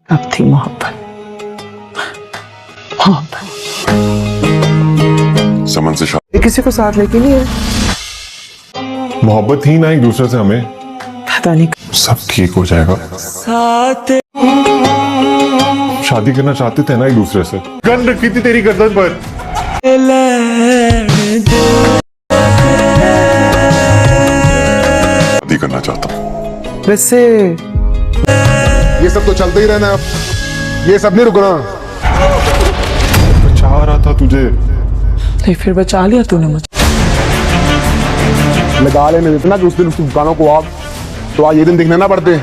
अब थी मोहब्बत, मोहब्बत। समन से ये किसी को साथ लेके नहीं है, मोहब्बत थी ना एक दूसरे से हमें। पता नहीं। सब ठीक हो जाएगा। शादी करना चाहते थे ना एक दूसरे से। गन रखी थी तेरी गर्दन पर। शादी करना चाहता हूँ। वैसे ये सब तो चलते ही रहना है, ये सब नहीं रुकना। मैं चाह रहा था तुझे। नहीं, फिर बचा लिया तूने मुझे। लगा लेने देते ना कि उस दिन उसकी दुकानों को आप तो आज ये दिन दिखने ना पड़ते।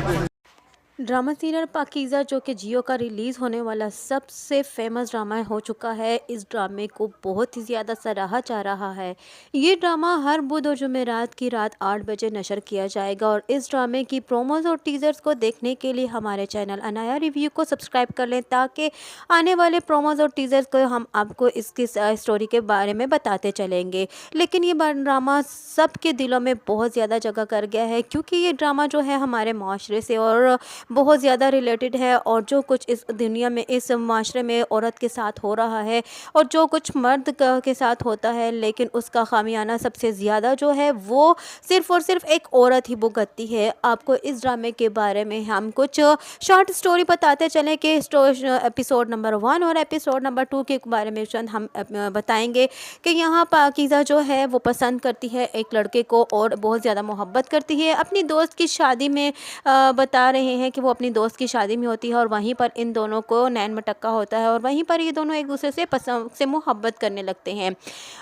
ड्रामा सीरियल पाकीज़ा जो कि जियो का रिलीज़ होने वाला सबसे फेमस ड्रामा हो चुका है। इस ड्रामे को बहुत ही ज़्यादा सराहा जा रहा है। ये ड्रामा हर बुध और जुमेरात की रात 8 बजे नशर किया जाएगा और इस ड्रामे की प्रोमोज और टीज़र्स को देखने के लिए हमारे चैनल अनाया रिव्यू को सब्सक्राइब कर लें ताकि आने वाले प्रोमोज और टीज़र्स को हम आपको इसकी स्टोरी के बारे में बताते चलेंगे। लेकिन ये ड्रामा सबके दिलों में बहुत ज़्यादा जगह कर गया है क्योंकि ये ड्रामा जो है हमारे माशरे से और बहुत ज़्यादा रिलेटेड है और जो कुछ इस दुनिया में इस माशरे में औरत के साथ हो रहा है और जो कुछ मर्द के साथ होता है, लेकिन उसका खामियाना सबसे ज़्यादा जो है वो सिर्फ़ और सिर्फ एक औरत ही भुगतती है। आपको इस ड्रामे के बारे में हम कुछ शॉर्ट स्टोरी बताते चलें कि एपिसोड नंबर 1 और एपिसोड नंबर 2 के बारे में हम बताएंगे कि यहाँ पाकीज़ा जो है वो पसंद करती है एक लड़के को और बहुत ज़्यादा मोहब्बत करती है। अपनी दोस्त की शादी में बता रहे हैं कि वो अपनी दोस्त की शादी में होती है और वहीं पर इन दोनों को नैन मटक्का होता है और वहीं पर ये दोनों एक दूसरे से पसंद से मोहब्बत करने लगते हैं।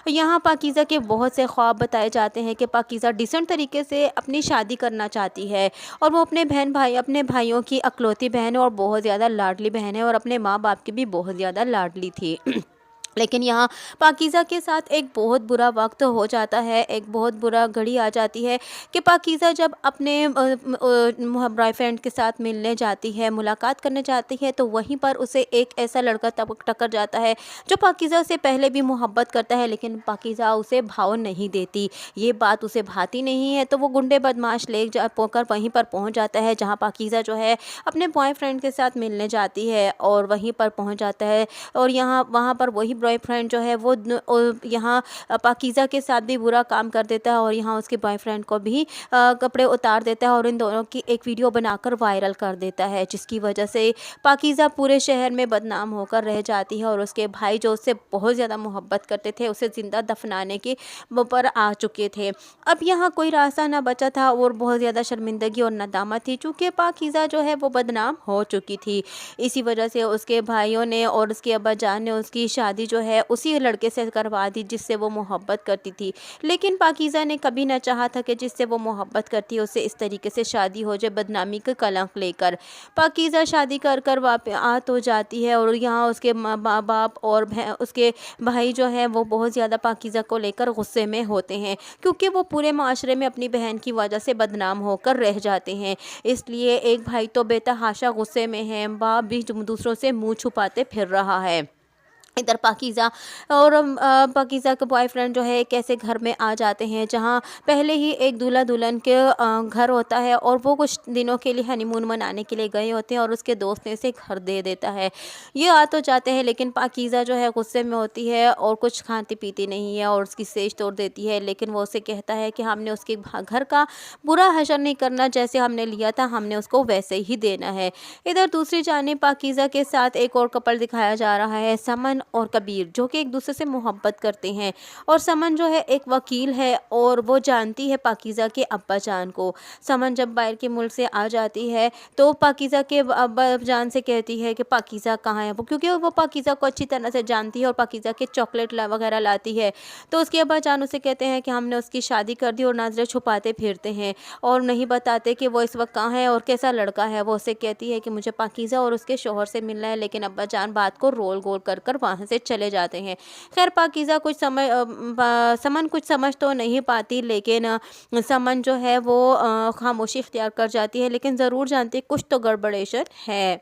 यहाँ पाकीज़ा के बहुत से ख्वाब बताए जाते हैं कि पाकीज़ा डिसेंट तरीके से अपनी शादी करना चाहती है और वो अपने भाइयों की अकलौती बहन है और बहुत ज़्यादा लाडली बहन है और अपने माँ बाप की भी बहुत ज़्यादा लाडली थी। लेकिन यहाँ पाकीज़ा के साथ एक बहुत बुरा वक्त हो जाता है, एक बहुत बुरा घड़ी आ जाती है कि पाकीज़ा जब अपने बॉयफ्रेंड के साथ मिलने जाती है, मुलाकात करने जाती है, तो वहीं पर उसे एक ऐसा लड़का टक्कर जाता है जो पाकीज़ा से पहले भी मोहब्बत करता है, लेकिन पाकीज़ा उसे भाव नहीं देती। ये बात उसे भाती नहीं है तो वो गुंडे बदमाश ले कर वहीं पर पहुँच जाता है जहाँ पाकीज़ा जो है अपने बॉयफ्रेंड के साथ मिलने जाती है और वहीं पर पहुँच जाता है और वहाँ पर वही बॉयफ्रेंड जो है वो यहाँ पाकीज़ा के साथ भी बुरा काम कर देता है और यहाँ उसके बॉयफ्रेंड को भी कपड़े उतार देता है और इन दोनों की एक वीडियो बनाकर वायरल कर देता है, जिसकी वजह से पाकीज़ा पूरे शहर में बदनाम होकर रह जाती है और उसके भाई जो उससे बहुत ज़्यादा मोहब्बत करते थे उसे ज़िंदा दफनाने के पर आ चुके थे। अब यहाँ कोई रास्ता ना बचा था और बहुत ज़्यादा शर्मिंदगी और नदामत थी चूँकि पाकीज़ा जो है वो बदनाम हो चुकी थी। इसी वजह से उसके भाइयों ने और उसके अब्बा जान ने उसकी शादी जो है उसी लड़के से करवा दी जिससे वो मोहब्बत करती थी। लेकिन पाकीज़ा ने कभी ना चाहा था कि जिससे वो मोहब्बत करती है उससे इस तरीके से शादी हो जाए बदनामी का कलंक लेकर। पाकीज़ा शादी कर वापस आ तो जाती है और यहाँ उसके माँ बाप और उसके भाई जो है वो बहुत ज़्यादा पाकीज़ा को लेकर गुस्से में होते हैं क्योंकि वो पूरे माशरे में अपनी बहन की वजह से बदनाम होकर रह जाते हैं। इसलिए एक भाई तो बेतहाशा गुस्से में है, बाप भी दूसरों से मुँह छुपाते फिर रहा है। इधर पाकीज़ा और पाकीज़ा का बॉयफ्रेंड जो है एक ऐसे घर में आ जाते हैं जहाँ पहले ही एक दूल्हा दुल्हन के घर होता है और वो कुछ दिनों के लिए हनीमून मनाने के लिए गए होते हैं और उसके दोस्त ने इसे घर दे देता है। ये आ तो जाते हैं लेकिन पाकीज़ा जो है गुस्से में होती है और कुछ खाती पीती नहीं है और उसकी सेज तोड़ देती है, लेकिन वो उसे कहता है कि हमने उसके घर का बुरा हशर नहीं करना, जैसे हमने लिया था हमने उसको वैसे ही देना है। इधर दूसरी जानिब पाकीज़ा के साथ एक और कपल दिखाया जा रहा है, समन और कबीर, जो कि एक दूसरे से मोहब्बत करते हैं और समन जो है एक वकील है और वो जानती है पाकीज़ा के अब्बा जान को। समन जब बाहर के मुल्क से आ जाती है तो पाकीज़ा के अब्बा जान से कहती है कि पाकीज़ा कहाँ है, वो क्योंकि वो पाकीज़ा को अच्छी तरह से जानती है और पाकीज़ा के चॉकलेट वगैरह लाती है। तो उसके अब्बा जान उसे कहते हैं कि हमने उसकी शादी कर दी और नजरें छुपाते फिरते हैं और नहीं बताते कि वो इस वक्त कहाँ है और कैसा लड़का है। वो उसे कहती है कि मुझे पाकीज़ा और उसके शोहर से मिलना है, लेकिन अब्बा जान बात को रोल गोल कर वहाँ से चले जाते हैं। खैर पाकीज़ा समन कुछ समझ तो नहीं पाती, लेकिन समन जो है वो खामोशी इख्तियार कर जाती है, लेकिन ज़रूर जानती है कुछ तो गड़बड़ेशन है।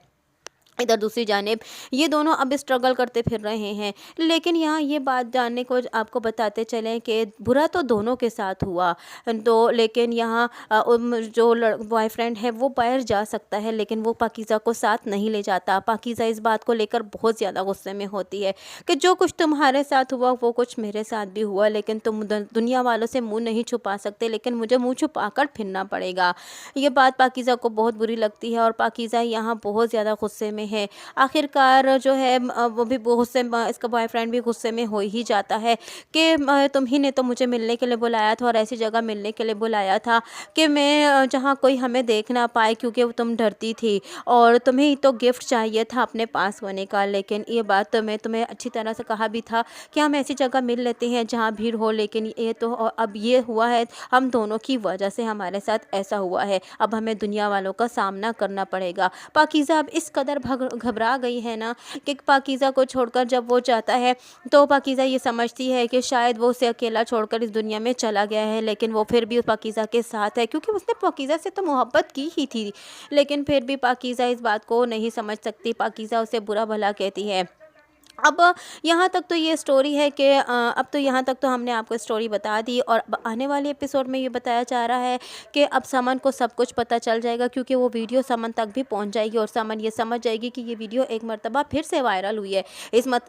इधर दूसरी जानिब ये दोनों अब स्ट्रगल करते फिर रहे हैं। लेकिन यहाँ ये बात जानने को आपको बताते चलें कि बुरा तो दोनों के साथ हुआ, तो लेकिन यहाँ जो बॉयफ्रेंड है वो बाहर जा सकता है, लेकिन वो पाकीज़ा को साथ नहीं ले जाता। पाकीज़ा इस बात को लेकर बहुत ज़्यादा गुस्से में होती है कि जो कुछ तुम्हारे साथ हुआ वो कुछ मेरे साथ भी हुआ, लेकिन तुम दुनिया वालों से मुंह नहीं छुपा सकते, लेकिन मुझे मुंह छुपा कर फिरना पड़ेगा। ये बात पाकीज़ा को बहुत बुरी लगती है और पाकीज़ा यहाँ बहुत ज़्यादा गुस्से में है। आखिरकार जो है वो भी गुस्से में, इसका बॉयफ्रेंड भी गुस्से में हो ही जाता है कि तुम ही ने तो मुझे मिलने के लिए बुलाया था और ऐसी जगह मिलने के लिए बुलाया था कि मैं जहाँ कोई हमें देख ना पाए, क्योंकि तुम डरती थी और तुम्हें ही तो गिफ्ट चाहिए था अपने पास होने का। लेकिन ये बात तो मैं तुम्हें अच्छी तरह से कहा भी था कि हम ऐसी जगह मिल लेते हैं जहाँ भीड़ हो, लेकिन ये तो अब ये हुआ है, हम दोनों की वजह से हमारे साथ ऐसा हुआ है, अब हमें दुनिया वालों का सामना करना पड़ेगा। पाकीज़ा अब इस कदर घबरा गई है ना कि पाकीज़ा को छोड़कर जब वो जाता है तो पाकीज़ा ये समझती है कि शायद वो उसे अकेला छोड़कर इस दुनिया में चला गया है, लेकिन वो फिर भी उस पाकीज़ा के साथ है, क्योंकि उसने पाकीज़ा से तो मोहब्बत की ही थी। लेकिन फिर भी पाकीज़ा इस बात को नहीं समझ सकती, पाकीज़ा उसे बुरा भला कहती है। अब यहाँ तक तो ये स्टोरी है कि अब तो यहाँ तक तो हमने आपको स्टोरी बता दी, और अब आने वाले एपिसोड में ये बताया जा रहा है कि अब समन को सब कुछ पता चल जाएगा, क्योंकि वो वीडियो समन तक भी पहुँच जाएगी और समन ये समझ जाएगी कि ये वीडियो एक मर्तबा फिर से वायरल हुई है।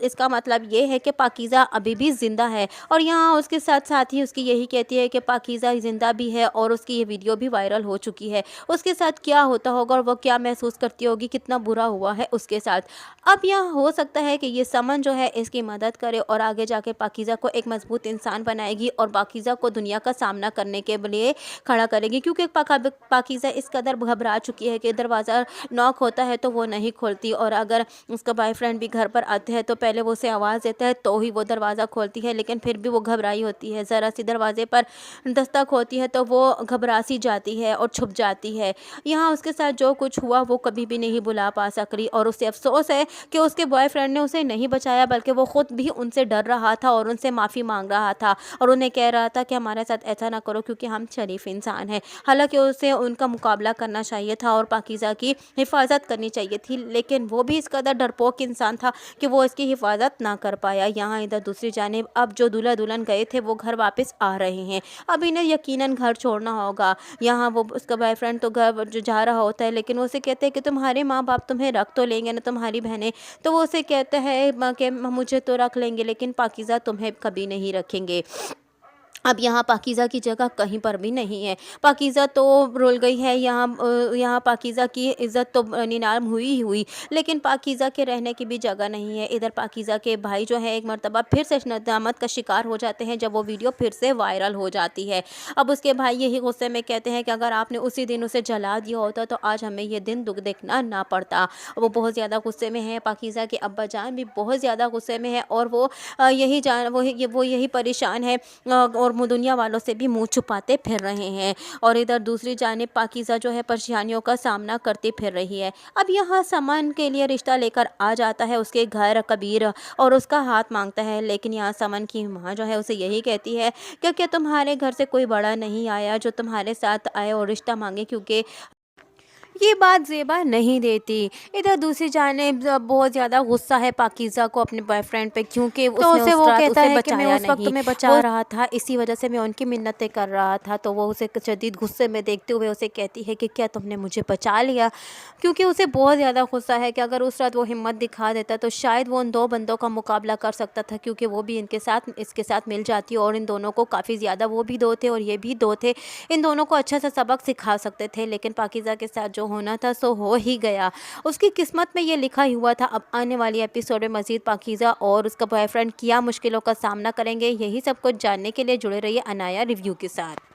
इसका मतलब ये है कि पाकीज़ा अभी भी ज़िंदा है, और यहाँ उसके साथ साथ ही उसकी यही कहती है कि पाकीज़ा ज़िंदा भी है और उसकी ये वीडियो भी वायरल हो चुकी है। उसके साथ क्या होता होगा और वो क्या महसूस करती होगी, कितना बुरा हुआ है उसके साथ। अब यहाँ हो सकता है कि ये समन जो है इसकी मदद करे और आगे जाके पाकीज़ा को एक मजबूत इंसान बनाएगी और पाकीज़ा को दुनिया का सामना करने के लिए खड़ा करेगी, क्योंकि पाकीज़ा इस कदर घबरा चुकी है कि दरवाज़ा नॉक होता है तो वो नहीं खोलती, और अगर उसका बॉयफ्रेंड भी घर पर आते हैं तो पहले वो उसे आवाज़ देता है तो ही वो दरवाज़ा खोलती है, लेकिन फिर भी वो घबराई होती है। ज़रा सी दरवाजे पर दस्तक होती है तो वो घबरा सी जाती है और छुप जाती है। यहाँ उसके साथ जो कुछ हुआ वो कभी भी नहीं भुला पा सक रही, और उसे अफसोस है कि उसके बॉयफ्रेंड ने उसे नहीं बचाया, बल्कि वो खुद भी उनसे डर रहा था और उनसे माफ़ी मांग रहा था और उन्हें कह रहा था कि हमारे साथ ऐसा ना करो, क्योंकि हम शरीफ इंसान हैं। हालांकि उसे उनका मुकाबला करना चाहिए था और पाकीज़ा की हिफाजत करनी चाहिए थी, लेकिन वो भी इस कदर डरपोक इंसान था कि वो इसकी हिफाजत ना कर पाया। यहाँ इधर दूसरी जानिब अब जो दूल्हा दुल्हन गए थे वो घर वापस आ रहे हैं। अब इन्हें यकीनन घर छोड़ना होगा। यहाँ वो उसका बॉयफ्रेंड तो घर जो जा रहा होता है, लेकिन वो उसे कहते हैं कि तुम्हारे माँ बाप तुम्हें रख तो लेंगे ना, तुम्हारी बहनें, तो वो उसे कहते हैं कि मुझे तो रख लेंगे, लेकिन पाकीज़ा तुम्हें कभी नहीं रखेंगे। अब यहाँ पाकीज़ा की जगह कहीं पर भी नहीं है। पाकीज़ा तो रुल गई है। यहाँ पाकीज़ा की इज़्ज़त तो नीलाम हुई ही हुई, लेकिन पाकीज़ा के रहने की भी जगह नहीं है। इधर पाकीज़ा के भाई जो है एक मर्तबा फिर से नदामत का शिकार हो जाते हैं जब वो वीडियो फिर से वायरल हो जाती है। अब उसके भाई यही गुस्से में कहते हैं कि अगर आपने उसी दिन उसे जला दिया होता तो आज हमें ये दिन दुख देखना ना पड़ता। वो बहुत ज़्यादा गुस्से में है। पाकीज़ा के अब्बा जान भी बहुत ज़्यादा गुस्से में है, और वो यही परेशान है और दुनिया वालों से भी मुंह छुपाते फिर रहे हैं। और इधर दूसरी जानिब पाकीज़ा जो है परेशानियों का सामना करती फिर रही है। अब यहाँ समन के लिए रिश्ता लेकर आ जाता है उसके घर कबीर और उसका हाथ मांगता है, लेकिन यहाँ समन की माँ जो है उसे यही कहती है कि क्या तुम्हारे घर से कोई बड़ा नहीं आया जो तुम्हारे साथ आए और रिश्ता मांगे, क्योंकि ये बात ज़ेबा नहीं देती। इधर दूसरी जानिब बहुत ज़्यादा गुस्सा है पाकीज़ा को अपने बॉयफ्रेंड पे, क्योंकि तो उसे वो कहता है कि मैं उस वक्त तुम्हें बचा रहा था, इसी वजह से मैं उनकी मिन्नतें कर रहा था। तो वो उसे शदीद गुस्से में देखते हुए उसे कहती है कि क्या तुमने मुझे बचा लिया, क्योंकि उसे बहुत ज़्यादा गुस्सा है कि अगर उस रात वो हिम्मत दिखा देता तो शायद वो उन दो बंदों का मुकाबला कर सकता था, क्योंकि वो भी इसके साथ मिल जाती और इन दोनों को काफ़ी ज़्यादा, वो भी दो थे और ये भी दो थे, इन दोनों को अच्छा सा सबक सिखा सकते थे। लेकिन पाकीज़ा के साथ जो होना था सो हो ही गया। उसकी किस्मत में ये लिखा ही हुआ था। अब आने वाली एपिसोड में मज़ीद पाकीज़ा और उसका बॉयफ्रेंड क्या मुश्किलों का सामना करेंगे, यही सब कुछ जानने के लिए जुड़े रहिए अनाया रिव्यू के साथ।